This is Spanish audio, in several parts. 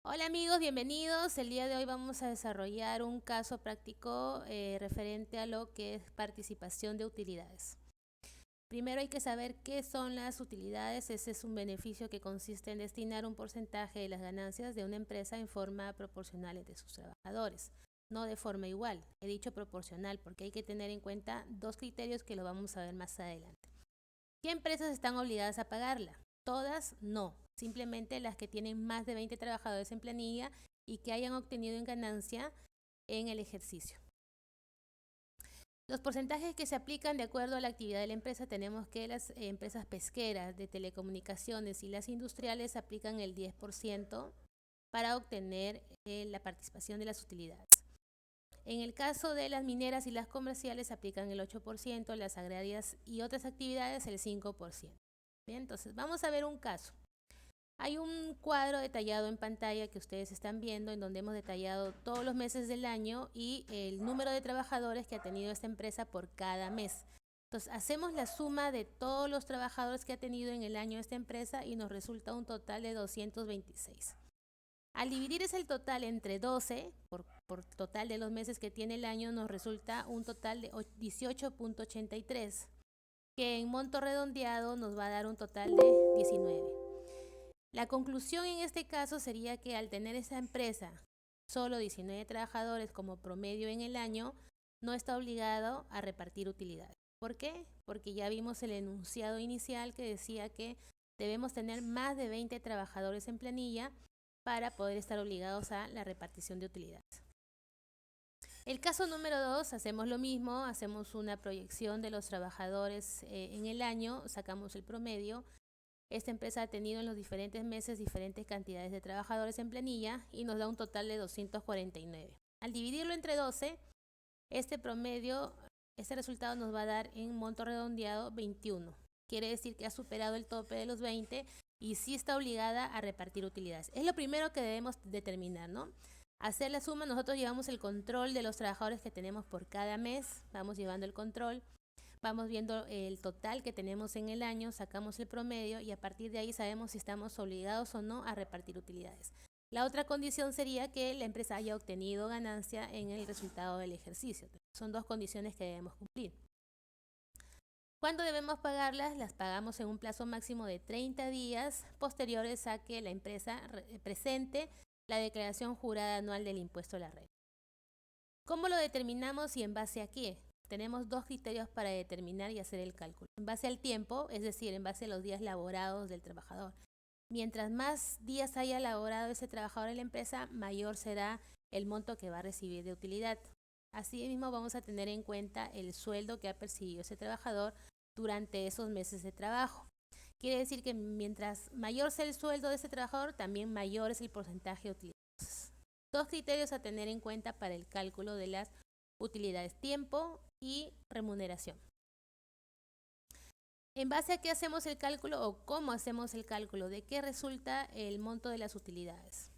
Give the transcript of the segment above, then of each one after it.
Hola amigos, bienvenidos. El día de hoy vamos a desarrollar un caso práctico referente a lo que es participación de utilidades. Primero hay que saber qué son las utilidades. Ese es un beneficio que consiste en destinar un porcentaje de las ganancias de una empresa en forma proporcional entre sus trabajadores, no de forma igual. He dicho proporcional porque hay que tener en cuenta dos criterios que lo vamos a ver más adelante. ¿Qué empresas están obligadas a pagarla? Todas no, simplemente las que tienen más de 20 trabajadores en planilla y que hayan obtenido en ganancia en el ejercicio. Los porcentajes que se aplican de acuerdo a la actividad de la empresa, tenemos que las empresas pesqueras, de telecomunicaciones y las industriales aplican el 10% para obtener la participación de las utilidades. En el caso de las mineras y las comerciales aplican el 8%, las agrarias y otras actividades el 5%. Bien, entonces vamos a ver un caso. Hay un cuadro detallado en pantalla que ustedes están viendo en donde hemos detallado todos los meses del año y el número de trabajadores que ha tenido esta empresa por cada mes. Entonces hacemos la suma de todos los trabajadores que ha tenido en el año esta empresa y nos resulta un total de 226. Al dividir ese total entre 12, por total de los meses que tiene el año, nos resulta un total de 18.83, que en monto redondeado nos va a dar un total de 19. La conclusión en este caso sería que al tener esa empresa solo 19 trabajadores como promedio en el año, no está obligado a repartir utilidades. ¿Por qué? Porque ya vimos el enunciado inicial que decía que debemos tener más de 20 trabajadores en planilla para poder estar obligados a la repartición de utilidades. El caso número 2, hacemos lo mismo, hacemos una proyección de los trabajadores en el año, sacamos el promedio. Esta empresa ha tenido en los diferentes meses diferentes cantidades de trabajadores en planilla y nos da un total de 249. Al dividirlo entre 12, este promedio, este resultado nos va a dar en monto redondeado 21. Quiere decir que ha superado el tope de los 20 y sí está obligada a repartir utilidades. Es lo primero que debemos determinar, ¿no? Hacer la suma, nosotros llevamos el control de los trabajadores que tenemos por cada mes, vamos llevando el control, vamos viendo el total que tenemos en el año, sacamos el promedio y a partir de ahí sabemos si estamos obligados o no a repartir utilidades. La otra condición sería que la empresa haya obtenido ganancia en el resultado del ejercicio. Son dos condiciones que debemos cumplir. ¿Cuándo debemos pagarlas? Las pagamos en un plazo máximo de 30 días posteriores a que la empresa presente la declaración jurada anual del impuesto a la renta. ¿Cómo lo determinamos y en base a qué? Tenemos dos criterios para determinar y hacer el cálculo. En base al tiempo, es decir, en base a los días laborados del trabajador. Mientras más días haya laborado ese trabajador en la empresa, mayor será el monto que va a recibir de utilidad. Asimismo, vamos a tener en cuenta el sueldo que ha percibido ese trabajador durante esos meses de trabajo. Quiere decir que mientras mayor sea el sueldo de ese trabajador, también mayor es el porcentaje de utilidades. Dos criterios a tener en cuenta para el cálculo de las utilidades: tiempo y remuneración. ¿En base a qué hacemos el cálculo o cómo hacemos el cálculo? ¿De qué resulta el monto de las utilidades?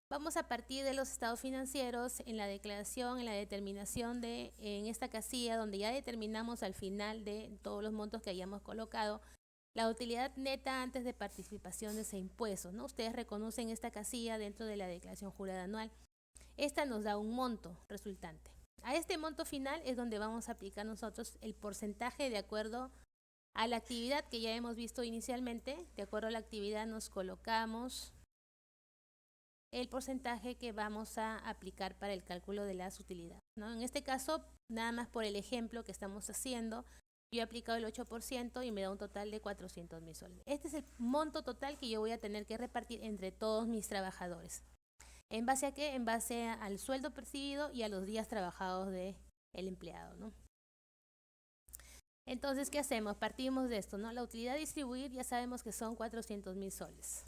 Vamos a partir de los estados financieros en la declaración, en la determinación en esta casilla donde ya determinamos al final de todos los montos que hayamos colocado, la utilidad neta antes de participaciones e impuestos, ¿no? Ustedes reconocen esta casilla dentro de la declaración jurada anual. Esta nos da un monto resultante. A este monto final es donde vamos a aplicar nosotros el porcentaje de acuerdo a la actividad que ya hemos visto inicialmente. De acuerdo a la actividad nos colocamos el porcentaje que vamos a aplicar para el cálculo de las utilidades, ¿no? En este caso, nada más por el ejemplo que estamos haciendo, yo he aplicado el 8% y me da un total de 400.000 soles. Este es el monto total que yo voy a tener que repartir entre todos mis trabajadores. ¿En base a qué? En base al sueldo percibido y a los días trabajados del empleado, ¿no? Entonces, ¿qué hacemos? Partimos de esto, ¿no? La utilidad a distribuir ya sabemos que son 400.000 soles.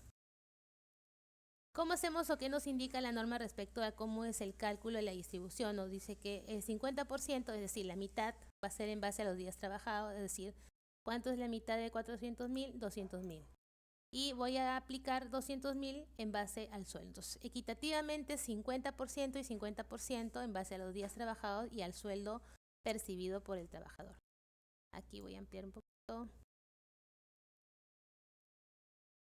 ¿Cómo hacemos o qué nos indica la norma respecto a cómo es el cálculo de la distribución? Nos dice que el 50%, es decir, la mitad, va a ser en base a los días trabajados, es decir, ¿cuánto es la mitad de 400.000? 200.000. Y voy a aplicar 200.000 en base al sueldo. Entonces, equitativamente 50% y 50% en base a los días trabajados y al sueldo percibido por el trabajador. Aquí voy a ampliar un poquito.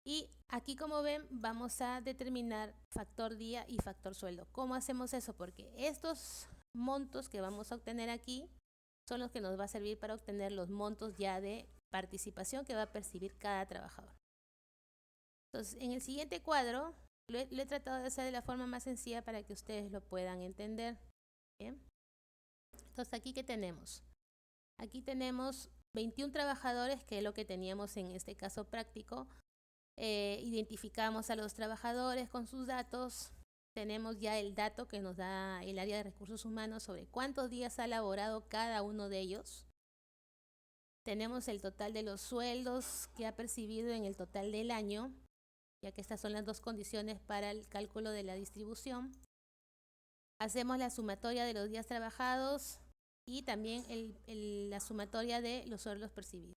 Y aquí, como ven, vamos a determinar factor día y factor sueldo. ¿Cómo hacemos eso? Porque estos montos que vamos a obtener aquí son los que nos va a servir para obtener los montos ya de participación que va a percibir cada trabajador. Entonces, en el siguiente cuadro, lo he tratado de hacer de la forma más sencilla para que ustedes lo puedan entender. ¿Bien? Entonces, ¿aquí qué tenemos? Aquí tenemos 21 trabajadores, que es lo que teníamos en este caso práctico. Identificamos a los trabajadores con sus datos. Tenemos ya el dato que nos da el área de recursos humanos sobre cuántos días ha laborado cada uno de ellos. Tenemos el total de los sueldos que ha percibido en el total del año, ya que estas son las dos condiciones para el cálculo de la distribución. Hacemos la sumatoria de los días trabajados y también la sumatoria de los sueldos percibidos.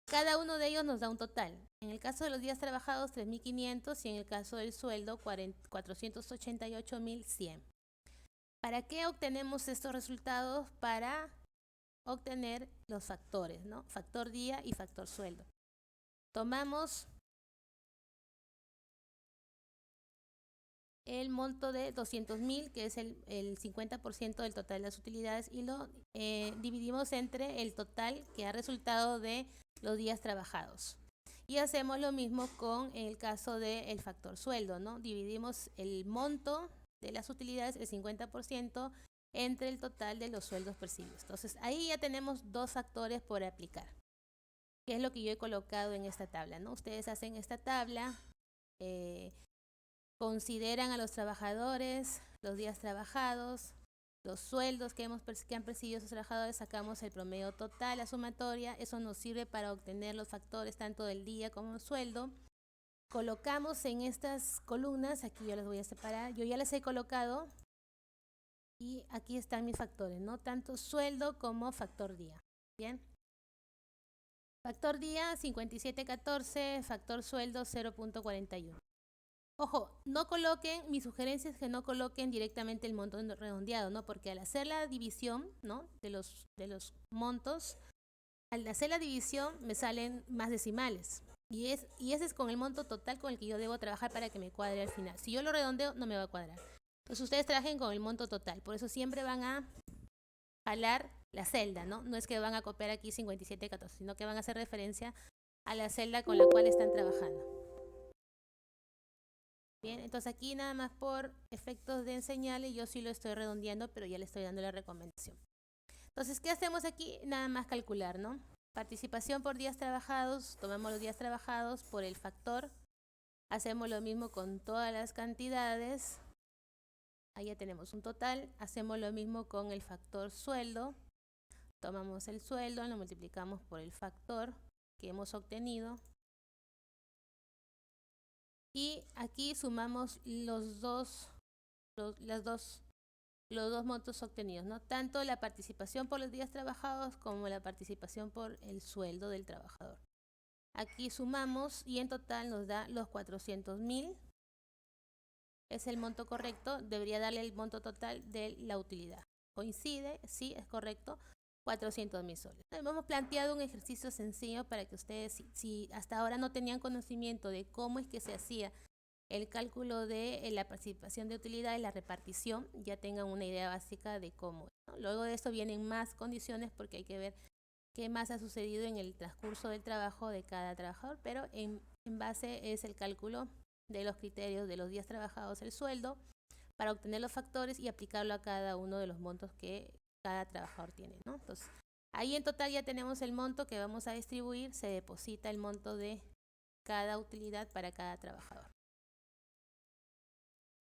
Cada uno de ellos nos da un total. En el caso de los días trabajados, 3.500, y en el caso del sueldo, 488.100. ¿Para qué obtenemos estos resultados? Para obtener los factores, ¿no? Factor día y factor sueldo. Tomamos el monto de 200.000, que es el 50% del total de las utilidades, y lo dividimos entre el total que ha resultado de los días trabajados. Y hacemos lo mismo con el caso del factor sueldo, ¿no? Dividimos el monto de las utilidades, el 50%, entre el total de los sueldos percibidos. Entonces, ahí ya tenemos dos factores por aplicar, que es lo que yo he colocado en esta tabla, ¿no? Ustedes hacen esta tabla, consideran a los trabajadores, los días trabajados, los sueldos que han percibido esos trabajadores, sacamos el promedio total, la sumatoria. Eso nos sirve para obtener los factores tanto del día como el sueldo. Colocamos en estas columnas, aquí yo las voy a separar, yo ya las he colocado, y aquí están mis factores, ¿no? Tanto sueldo como factor día. Bien. Factor día 57.14, factor sueldo 0.41. Ojo, no coloquen, mi sugerencia es que no coloquen directamente el monto redondeado, ¿no? Porque al hacer la división, ¿no?, de los montos, al hacer la división me salen más decimales. Y ese es con el monto total con el que yo debo trabajar para que me cuadre al final. Si yo lo redondeo, no me va a cuadrar. Entonces ustedes trabajen con el monto total. Por eso siempre van a jalar la celda, ¿no? No es que van a copiar aquí 57.14, sino que van a hacer referencia a la celda con la cual están trabajando. Bien, entonces aquí nada más por efectos de enseñarle, yo sí lo estoy redondeando, pero ya le estoy dando la recomendación. Entonces, ¿qué hacemos aquí? Nada más calcular, ¿no? Participación por días trabajados, tomamos los días trabajados por el factor, hacemos lo mismo con todas las cantidades, ahí ya tenemos un total, hacemos lo mismo con el factor sueldo, tomamos el sueldo, lo multiplicamos por el factor que hemos obtenido, y aquí sumamos los dos montos obtenidos, ¿no? Tanto la participación por los días trabajados como la participación por el sueldo del trabajador. Aquí sumamos y en total nos da los 400.000. Es el monto correcto, debería darle el monto total de la utilidad. ¿Coincide? Sí, es correcto. 400.000 soles. Hemos planteado un ejercicio sencillo para que ustedes, si hasta ahora no tenían conocimiento de cómo es que se hacía el cálculo de la participación de utilidad y la repartición, ya tengan una idea básica de cómo, ¿no? Luego de esto vienen más condiciones porque hay que ver qué más ha sucedido en el transcurso del trabajo de cada trabajador, pero en base es el cálculo de los criterios de los días trabajados, el sueldo, para obtener los factores y aplicarlo a cada uno de los montos que cada trabajador tiene, ¿no? Entonces, ahí en total ya tenemos el monto que vamos a distribuir, se deposita el monto de cada utilidad para cada trabajador.